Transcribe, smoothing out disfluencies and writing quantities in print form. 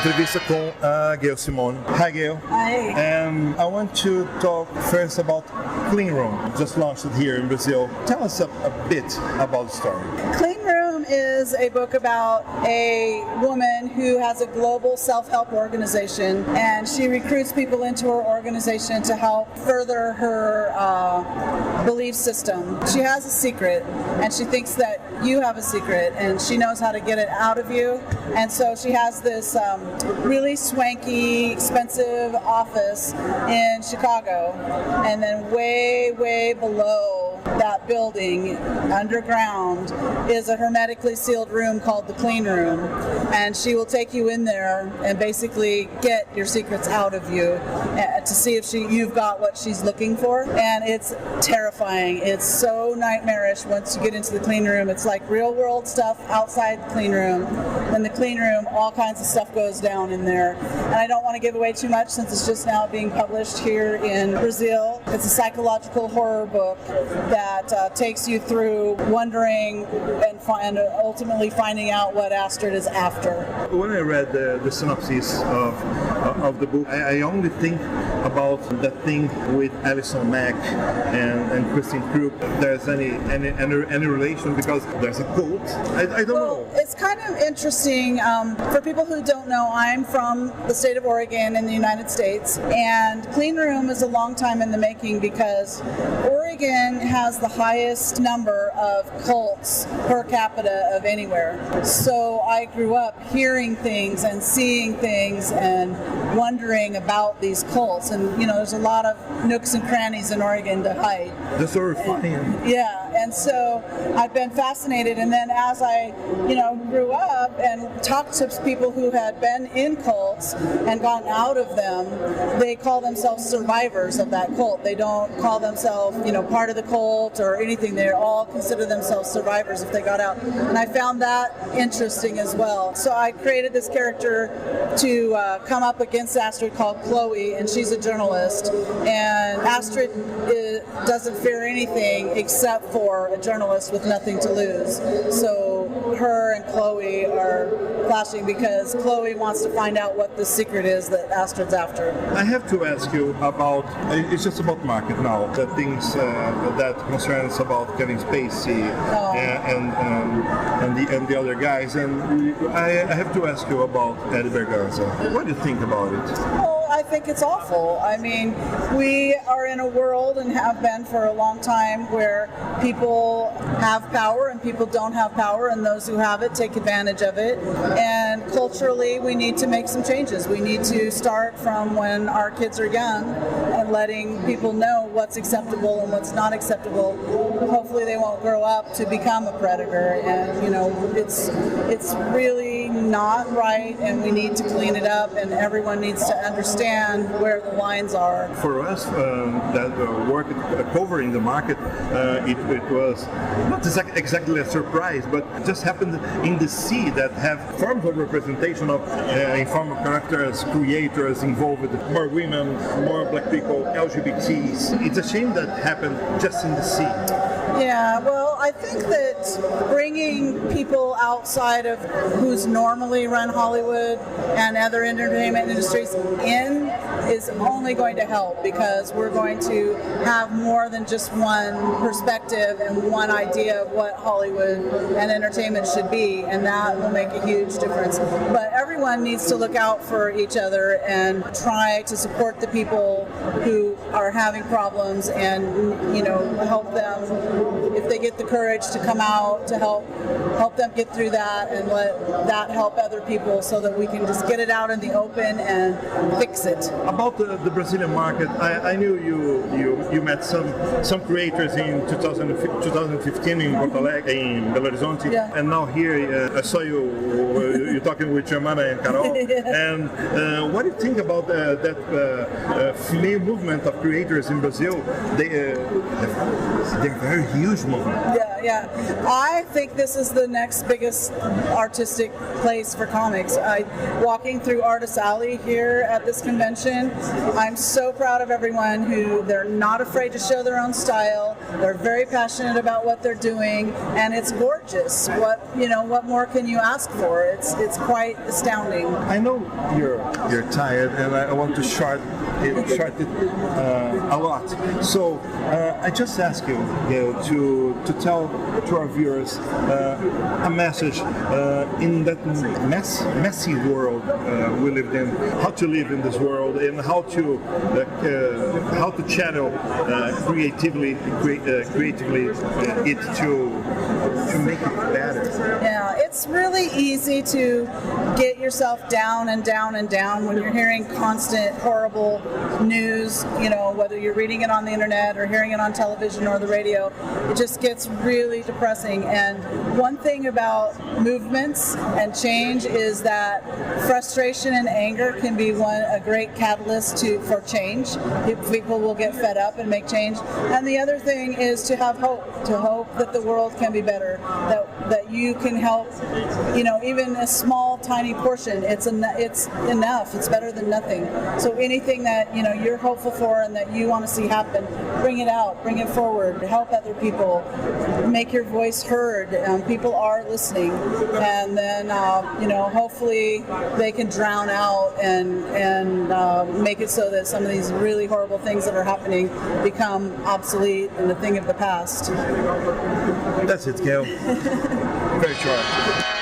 Entrevista com a Gail Simone. Hi, Gail. Hi. I want to talk first about Clean Room, just launched here in Brazil. Tell us a bit about the story. Clean Room is a book about a woman who has a global self-help organization, and she recruits people into her organization to help further her belief system. She has a secret, and she thinks that you have a secret, and she knows how to get it out of you. And so she has this really swanky, expensive office in Chicago, and then way below that building, underground, is a hermetically sealed room called the Clean Room, and she will take you in there and basically get your secrets out of you to see if you've got what she's looking for. And it's terrifying. It's so nightmarish once you get into the Clean Room. It's like real world stuff outside the Clean Room. In the Clean Room, all kinds of stuff goes down in there. And I don't want to give away too much since it's just now being published here in Brazil. It's a psychological horror book that takes you through wondering and ultimately finding out what Astrid is after. When I read the synopsis of the book, I only think about that thing with Alison Mack and Christine Krug. There's any relation because there's a cult? I don't know. It's kind of interesting. For people who don't know, I'm from the state of Oregon in the United States, and Clean Room is a long time in the making because Oregon has the highest number of cults per capita of anywhere. So I grew up hearing things and seeing things and wondering about these cults. And, you know, there's a lot of nooks and crannies in Oregon to hide. That's so refined. Yeah, and so I've been fascinated. And then as I, grew up and talked to people who had been in cults and gotten out of them, they call themselves survivors of that cult. They don't call themselves, part of the cult or anything. They all consider themselves survivors if they got out. And I found that interesting as well. So I created this character to come up against Astrid called Chloe, and she's a journalist. And Astrid doesn't fear anything except for a journalist with nothing to lose. So her and Chloe are clashing because Chloe wants to find out what the secret is that Astrid's after. I have to ask you about, it's just about market now, the things that concerns about Kevin Spacey and the other guys, and I have to ask you about Eddie Berganza. What do you think about it? Well, I think it's awful. I mean, we are in a world and have been for a long time where people have power and people don't have power, and those who have it take advantage of it. And culturally, we need to make some changes. We need to start from when our kids are young and letting people know what's acceptable and what's not acceptable. Hopefully they won't grow up to become a predator, and it's really not right, and we need to clean it up, and everyone needs to understand where the lines are. For us that work covering the market, it was not exactly a surprise, but it just happened in the sea that have forms of representation of informal characters, creators involved, more women, more black people, LGBTs. It's a shame that happened just in the sea. Yeah, well, I think that bringing people outside of who's normally run Hollywood and other entertainment industries in is only going to help, because we're going to have more than just one perspective and one idea of what Hollywood and entertainment should be, and that will make a huge difference. But everyone needs to look out for each other and try to support the people who are having problems, and help them if they get the courage to come out, to help them get through that, and let that help other people so that we can just get it out in the open and fix it. About the Brazilian market, I knew you met some creators in 2015 in Porto Alegre, in Belo Horizonte, yeah. And now here I saw you talking with Germana and Carol. Yeah. And what do you think about that female movement of creators in Brazil? They're very a huge movement. Yeah. I think this is the next biggest artistic place for comics. Walking through Artist Alley here at this convention, I'm so proud of everyone who they're not afraid to show their own style. They're very passionate about what they're doing, and it's gorgeous. What more can you ask for? It's quite astounding. I know you're tired, and I want to short it a lot. So I just ask you, Gail, to tell to our viewers a message in that messy world we live in, how to live in this world, and how to channel creatively it to make it better. Yeah, it's really easy to get yourself down and down and down when you're hearing constant horrible news, whether you're reading it on the internet or hearing it on television or the radio. It just gets really depressing. And one thing about movements and change is that frustration and anger can be a great catalyst for change. People will get fed up and make change. And the other thing is to have hope that the world can be better, that you can help, even a small, tiny portion. It's enough. It's better than nothing. So anything that you're hopeful for and that you want to see happen, bring it out, bring it forward, help other people, make your voice heard. People are listening, and then hopefully they can drown out and make it so that some of these really horrible things that are happening become obsolete and a thing of the past. That's it, Gail. Very short.